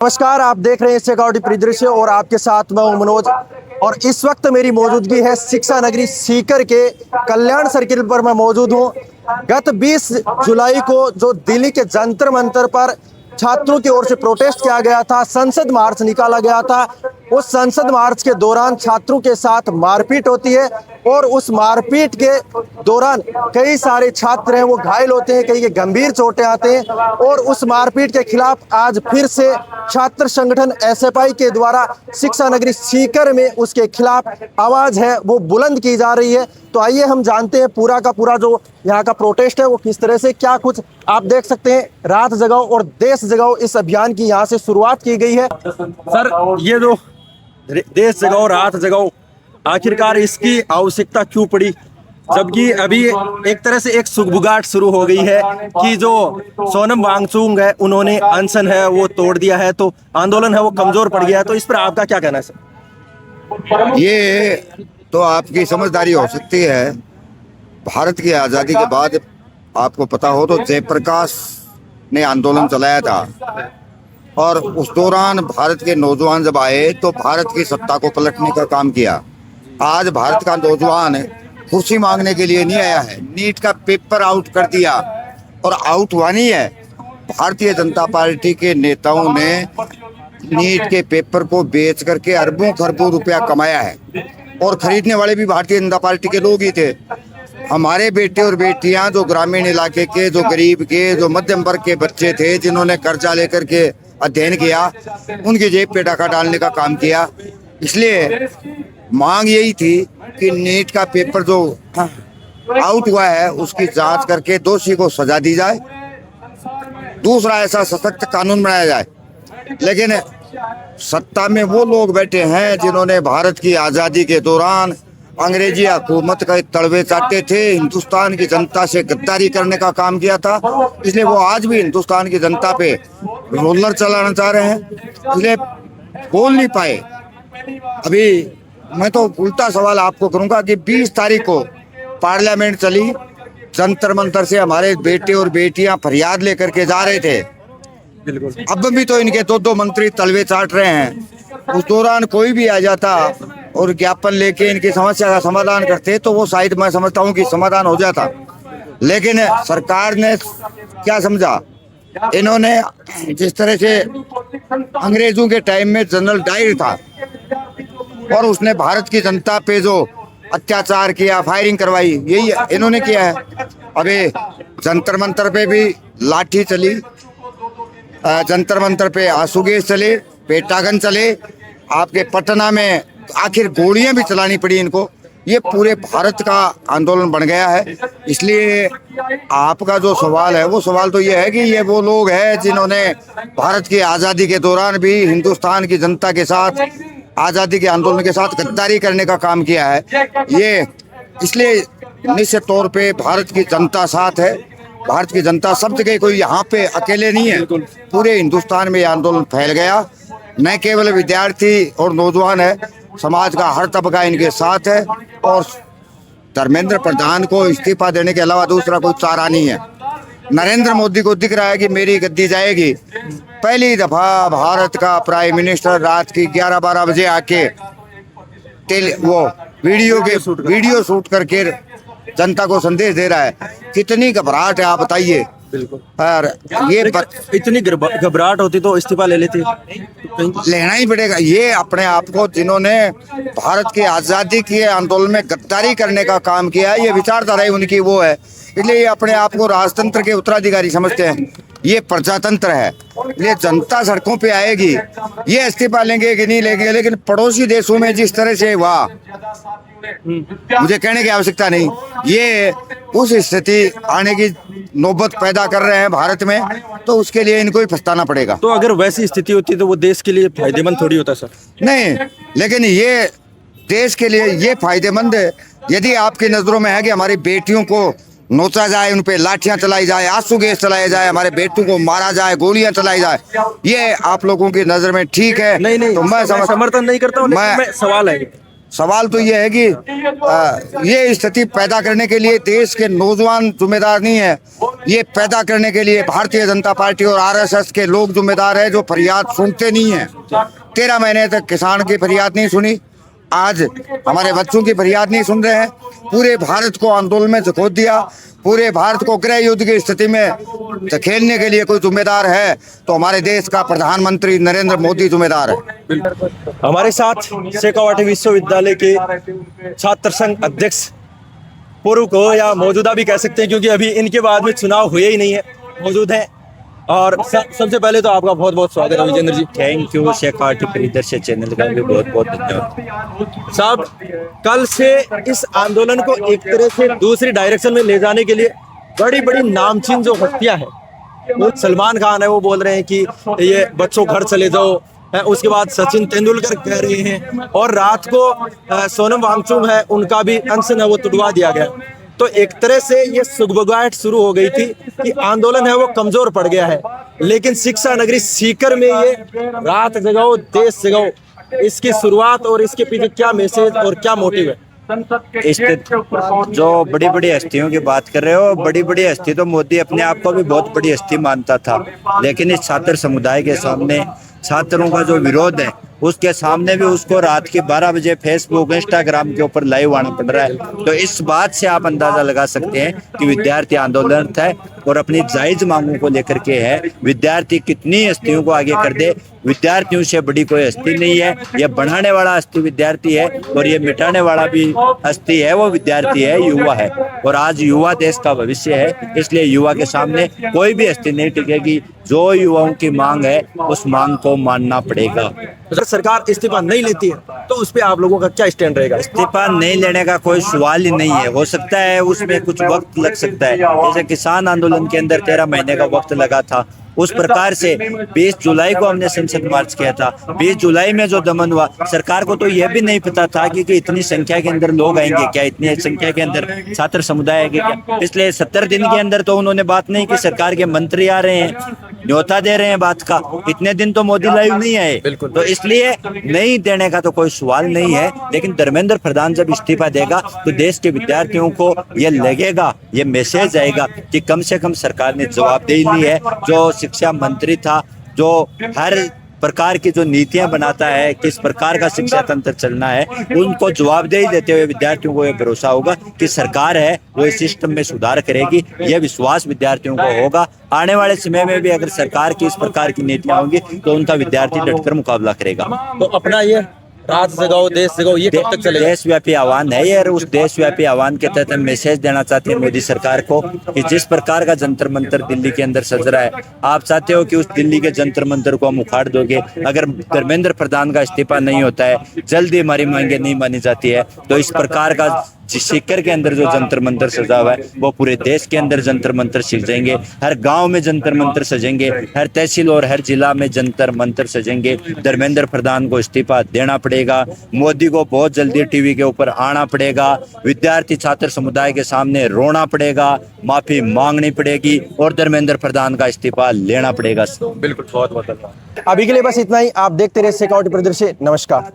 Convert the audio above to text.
नमस्कार, आप देख रहे हैं सिक्योरिटी परिदृश्य और आपके साथ मैं हूं मनोज। और इस वक्त मेरी मौजूदगी है शिक्षा नगरी सीकर के कल्याण सर्किल पर मैं मौजूद हूं। गत 20 जुलाई को जो दिल्ली के जंतर मंतर पर छात्रों की ओर से प्रोटेस्ट किया गया था, संसद मार्च निकाला गया था। उस संसद मार्च के दौरान छात्रों के साथ मारपीट होती है और उस मारपीट के दौरान कई सारे छात्र हैं वो घायल होते हैं, कई के गंभीर चोटें आते हैं। और उस मारपीट के खिलाफ आज फिर से छात्र संगठन एसएफआई के द्वारा शिक्षा नगरी सीकर में उसके खिलाफ आवाज है वो बुलंद की जा रही है। तो आइए हम जानते हैं पूरा का पूरा जो यहाँ का प्रोटेस्ट है वो किस तरह से, क्या कुछ आप देख सकते हैं। रात जगाओ और देश जगाओ इस अभियान की यहाँ से शुरुआत की गई है। सर, ये जो देश जगाओ रात जगाओ, आखिरकार इसकी आवश्यकता क्यों पड़ी, जबकि अभी एक तरह से एक सुगबुगाहट शुरू हो गई है कि जो सोनम वांगचुक है उन्होंने अनशन है वो तोड़ दिया है, तो आंदोलन है वो कमजोर पड़ गया है। तो इस पर आपका क्या कहना है सर? ये तो आपकी समझदारी हो सकती है। भारत की आज़ादी के बाद आपको पता हो तो जयप्रकाश ने आंदोलन चलाया था और उस दौरान भारत के नौजवान जब आए तो भारत की सत्ता को पलटने का काम किया। आज भारत का नौजवान कुर्सी मांगने के लिए नहीं आया है, नीट का पेपर आउट कर दिया और आउट हुआ नहीं है। भारतीय जनता पार्टी के नेताओं ने नीट के पेपर को बेच करके अरबों खरबों रुपया कमाया है और खरीदने वाले भी भारतीय जनता पार्टी के लोग ही थे। हमारे बेटे और बेटियां जो ग्रामीण इलाके के, जो गरीब के, जो मध्यम वर्ग के बच्चे थे जिन्होंने कर्जा लेकर के अध्ययन किया, उनकी जेब पे डाका डालने का काम किया। इसलिए मांग यही थी कि नीट का पेपर जो आउट हुआ है उसकी जांच करके दोषी को सजा दी जाए, दूसरा ऐसा सशक्त कानून बनाया जाए। लेकिन सत्ता में वो लोग बैठे हैं जिन्होंने भारत की आज़ादी के दौरान अंग्रेजी हुकूमत का तलवे चाटे थे, हिंदुस्तान की जनता से गद्दारी करने का काम किया था। इसलिए वो आज भी हिंदुस्तान की जनता पे रोलर चलाना चाह रहे हैं, इसलिए बोल नहीं पाए। अभी मैं तो उल्टा सवाल आपको करूंगा कि 20 तारीख को पार्लियामेंट चली, जंतर मंतर से हमारे बेटे और बेटियां फरियाद लेकर के जा रहे थे। अब भी तो इनके दो मंत्री तलवे चाट रहे हैं। उस दौरान कोई भी आ जाता और ज्ञापन लेके इनकी समस्या का समाधान करते तो वो शायद मैं समझता हूँ कि समाधान हो जाता। लेकिन सरकार ने क्या समझा, इन्होंने जिस तरह से अंग्रेजों के टाइम में जनरल डायर था और उसने भारत की जनता पे जो अत्याचार किया, फायरिंग करवाई, यही इन्होंने किया है। अबे जंतर मंतर पे भी लाठी चली, जंतर मंतर पे आंसू गैस चले, पेटागन चले, आपके पटना में आखिर गोलियां भी चलानी पड़ी इनको। ये पूरे भारत का आंदोलन बन गया है। इसलिए आपका जो सवाल है वो सवाल तो ये है कि ये वो लोग हैं जिन्होंने भारत की आज़ादी के दौरान भी हिंदुस्तान की जनता के साथ, आज़ादी के आंदोलन के साथ गद्दारी करने का काम किया है। ये इसलिए निश्चित तौर पे भारत की जनता साथ है। भारत की जनता सब जगह, कोई यहाँ पे अकेले नहीं है, पूरे हिंदुस्तान में ये आंदोलन फैल गया। न केवल विद्यार्थी और नौजवान है, समाज का हर तबका इनके साथ है और धर्मेंद्र प्रधान को इस्तीफा देने के अलावा दूसरा कोई चारा नहीं है। नरेंद्र मोदी को दिख रहा है कि मेरी गद्दी जाएगी। पहली दफा भारत का प्राइम मिनिस्टर रात की 11-12 बजे आके वो वीडियो शूट करके जनता को संदेश दे रहा है। कितनी घबराहट है आप बताइए। बिल्कुल। और ये इतनी घबराहट होती तो इस्तीफा ले लेते, लेना ही पड़ेगा। ये अपने आप को जिन्होंने भारत की आज़ादी के आंदोलन में गद्दारी करने का काम किया है, ये विचारधारा उनकी वो है, इसलिए ये अपने आप को राजतंत्र के उत्तराधिकारी समझते हैं। ये प्रजातंत्र है, ये जनता सड़कों पे आएगी। ये इस्तीफा लेंगे कि नहीं लेंगे, लेकिन पड़ोसी देशों में जिस तरह से वाह, मुझे कहने की आवश्यकता नहीं, ये उस स्थिति आने की नौबत पैदा कर रहे हैं भारत में, तो उसके लिए इनको ही पछताना पड़ेगा। तो अगर वैसी स्थिति होती तो वो देश के लिए फायदेमंद थोड़ी होता सर? नहीं, लेकिन ये देश के लिए ये फायदेमंद है यदि आपकी नजरों में है कि हमारी बेटियों को नोचा जाए, उन पे लाठियां चलाई जाए, आंसू गैस चलाया जाए, हमारे बेटों को मारा जाए, गोलियां चलाई जाए, ये आप लोगों की नजर में ठीक है? नहीं, तो मैं समर्थन नहीं करता हूँ, मैं सवाल है सवाल तो ये है कि ये स्थिति पैदा करने के लिए देश के नौजवान जिम्मेदार नहीं है, ये पैदा करने के लिए भारतीय जनता पार्टी और आरएसएस के लोग जिम्मेदार है, जो फरियाद सुनते नहीं है। 13 महीने तक किसान की फरियाद नहीं सुनी, आज हमारे बच्चों की फरियाद नहीं सुन रहे हैं। पूरे भारत को आंदोलन में झकोट दिया, पूरे भारत को गृह युद्ध की स्थिति में धकेलने के लिए कोई जिम्मेदार है तो हमारे देश का प्रधानमंत्री नरेंद्र मोदी जिम्मेदार है। हमारे साथ शेखावाटी विश्वविद्यालय के छात्र संघ अध्यक्ष पूर्व को या मौजूदा भी कह सकते हैं, क्योंकि अभी इनके बाद में चुनाव हुए ही नहीं है, मौजूद हैं। और सबसे पहले तो आपका बहुत बहुत स्वागत है विजेंद्र जी। Thank you. शेखावाटी परिदर्शक चैनल का भी बहुत बहुत धन्यवाद साहब। कल से इस आंदोलन को एक तरह से दूसरी डायरेक्शन में ले जाने के लिए बड़ी बड़ी नामचीन जो हस्तियां हैं, वो सलमान खान है, वो बोल रहे हैं कि ये बच्चों घर चले जाओ है। उसके बाद सचिन तेंदुलकर कह रहे हैं, और रात को सोनम वांगचुक है, उनका भी अनशन है वो तुड़वा दिया गया। तो एक तरह से ये सुगबुगाहट शुरू हो गई थी कि आंदोलन है वो कमजोर पड़ गया है। लेकिन शिक्षा नगरी सीकर में ये रात जगाओ देश जगाओ, इसकी शुरुआत और इसके पीछे क्या मैसेज और क्या मोटिव है? जो बड़ी बड़ी हस्तियों की बात कर रहे हो, बड़ी बड़ी हस्ती तो मोदी अपने आप को भी बहुत बड़ी हस्ती मानता था, लेकिन इस छात्र समुदाय के सामने छात्रों का जो विरोध है उसके सामने भी उसको रात के 12 बजे फेसबुक इंस्टाग्राम के ऊपर लाइव आना पड़ रहा है। तो इस बात से आप अंदाजा लगा सकते हैं कि विद्यार्थी आंदोलन है और अपनी जायज मांगों को लेकर के है। विद्यार्थी कितनी हस्तियों को आगे कर दे, विद्यार्थियों से बड़ी कोई हस्ती नहीं है। यह बढ़ाने वाला हस्ती विद्यार्थी है और ये मिटाने वाला भी हस्ती है, वो विद्यार्थी है, युवा है। और आज युवा देश का भविष्य है, इसलिए युवा के सामने कोई भी हस्ती नहीं टिकेगी। जो युवाओं की मांग है उस मांग को मानना पड़ेगा। अगर सरकार इस्तीफा नहीं लेती है तो उस पे आप लोगों का क्या स्टैंड रहेगा? इस्तीफा नहीं लेने का कोई सवाल ही नहीं है। हो सकता है उसमें कुछ वक्त लग सकता है, जैसे किसान आंदोलन के अंदर 13 महीने का वक्त लगा था, उस प्रकार से 20 जुलाई को हमने संसद मार्च किया था। 20 जुलाई में जो दमन हुआ, सरकार को तो यह भी नहीं पता था कि इतनी संख्या के अंदर लोग आएंगे क्या, इतनी संख्या के अंदर छात्र समुदाय आएंगे क्या। इसलिए 70 दिन के अंदर तो उन्होंने बात नहीं की। सरकार के मंत्री आ रहे हैं, न्योता दे रहे हैं बात का, इतने दिन तो मोदी लाइव नहीं आए, तो इसलिए नहीं देने का तो कोई सवाल नहीं है। लेकिन धर्मेंद्र प्रधान जब इस्तीफा देगा तो देश के विद्यार्थियों को ये लगेगा, ये मैसेज आएगा कि कम से कम सरकार ने जवाबदेही ली है। जो शिक्षा मंत्री था, जो हर प्रकार की जो नीतियां बनाता है, किस प्रकार का शिक्षा तंत्र चलना है, उनको जवाबदेही देते हुए विद्यार्थियों को यह भरोसा होगा कि सरकार है वो इस सिस्टम में सुधार करेगी। यह विश्वास विद्यार्थियों को होगा। आने वाले समय में भी अगर सरकार की इस प्रकार की नीतियां होंगी तो उनका विद्यार्थी डटकर मुकाबला करेगा। तो अपना ये रात जगाओ देश जगाओ ये कब तक चलेगा? देशव्यापी आह्वान है ये, और उस देशव्यापी आह्वान के तहत हम मैसेज देना चाहते हैं मोदी सरकार को कि जिस प्रकार का जंतर मंतर दिल्ली के अंदर सज रहा है, आप चाहते हो कि उस दिल्ली के जंतर मंतर को हम उखाड़ दोगे। अगर धर्मेंद्र प्रधान का इस्तीफा नहीं होता है, जल्दी हमारी मांगे नहीं मानी जाती है, तो इस प्रकार का सीकर के अंदर जो जंतर मंतर सजा हुआ है वो पूरे देश के अंदर जंतर मंतर सजेंगे। हर गांव में जंतर मंतर सजेंगे, हर तहसील और हर जिला में जंतर मंतर सजेंगे। धर्मेंद्र प्रधान को इस्तीफा देना पड़ेगा, मोदी को बहुत जल्दी टीवी के ऊपर आना पड़ेगा, विद्यार्थी छात्र समुदाय के सामने रोना पड़ेगा, माफी मांगनी पड़ेगी और धर्मेंद्र प्रधान का इस्तीफा लेना पड़ेगा। बिल्कुल, बहुत बहुत धन्यवाद। अभी के लिए बस इतना ही। आप देखते रहे शेखावाटी परिदृश्य। नमस्कार।